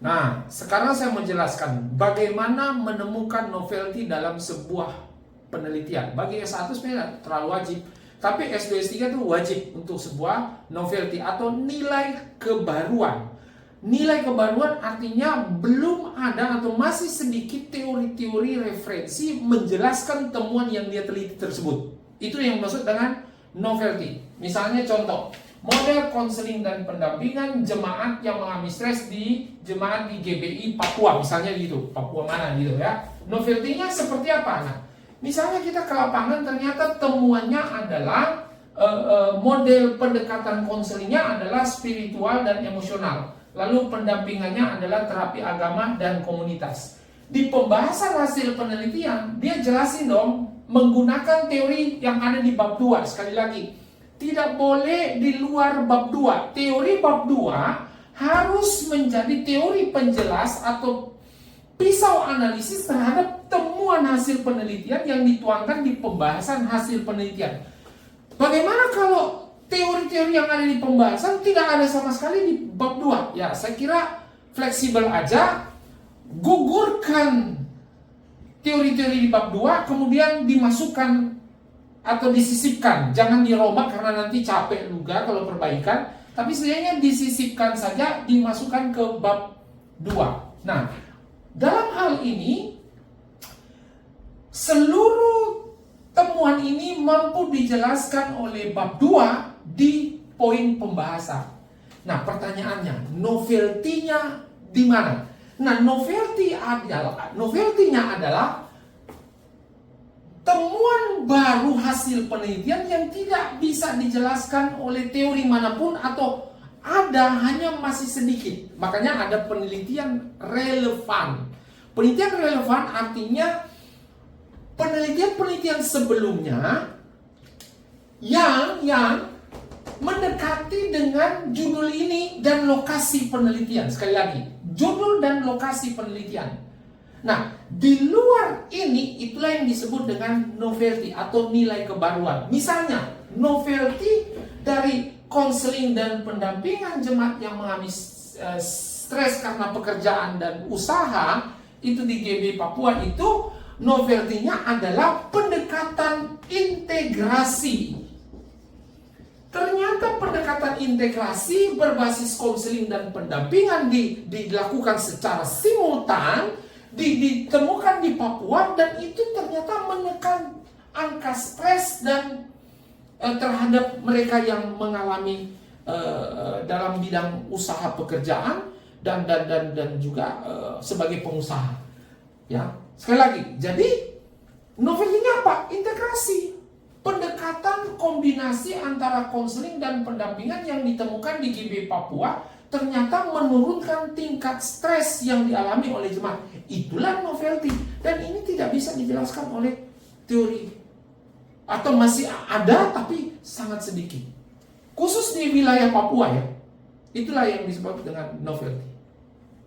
Nah, sekarang saya menjelaskan bagaimana menemukan novelty dalam sebuah penelitian. Bagi S1 sebenarnya terlalu wajib, tapi S2 S3 itu wajib untuk sebuah novelty atau nilai kebaruan. Nilai kebaruan artinya belum ada atau masih sedikit teori-teori referensi menjelaskan temuan yang dia teliti tersebut. Itu yang maksud dengan novelty. Misalnya contoh, model konseling dan pendampingan jemaat yang mengalami stres di jemaat di GBI Papua, misalnya gitu, Papua mana gitu ya. Novelty-nya seperti apa? Nah, misalnya kita ke lapangan ternyata temuannya adalah model pendekatan konselingnya adalah spiritual dan emosional. Lalu pendampingannya adalah terapi agama dan komunitas. Di pembahasan hasil penelitian, dia jelasin dong menggunakan teori yang ada di bab 2. Sekali lagi, tidak boleh di luar bab 2. Teori bab 2 harus menjadi teori penjelas atau pisau analisis terhadap temuan hasil penelitian yang dituangkan di pembahasan hasil penelitian. Bagaimana kalau teori-teori yang ada di pembahasan tidak ada sama sekali di bab 2? Ya, saya kira fleksibel aja, gugurkan teori-teori di bab 2, kemudian dimasukkan atau disisipkan. Jangan dirombak karena nanti capek juga kalau perbaikan, tapi setidaknya disisipkan saja, dimasukkan ke bab 2. Nah, dalam hal ini seluruh temuan ini mampu dijelaskan oleh bab 2 di poin pembahasan. Nah, pertanyaannya, novelty-nya di mana? Nah, novelty-nya adalah temuan baru hasil penelitian yang tidak bisa dijelaskan oleh teori manapun atau ada hanya masih sedikit. Makanya ada penelitian relevan. Penelitian relevan artinya penelitian-penelitian sebelumnya yang mendekati dengan judul ini dan lokasi penelitian. Sekali lagi, judul dan lokasi penelitian. Nah, di luar ini itulah yang disebut dengan novelty atau nilai kebaruan. Misalnya, novelty dari konseling dan pendampingan jemaat yang mengalami stres karena pekerjaan dan usaha itu di GB Papua itu novelty-nya adalah pendekatan integrasi. Ternyata pendekatan integrasi berbasis konseling dan pendampingan dilakukan secara simultan, ditemukan di Papua, dan itu ternyata menekan angka stres dan terhadap mereka yang mengalami dalam bidang usaha pekerjaan dan juga sebagai pengusaha. Ya, sekali lagi, jadi novelty-nya apa? Integrasi. Pendekatan kombinasi antara konseling dan pendampingan yang ditemukan di GB Papua ternyata menurunkan tingkat stres yang dialami oleh jemaat. Itulah novelty. Dan ini tidak bisa dijelaskan oleh teori. Atau masih ada tapi sangat sedikit. Khusus di wilayah Papua ya. Itulah yang disebut dengan novelty.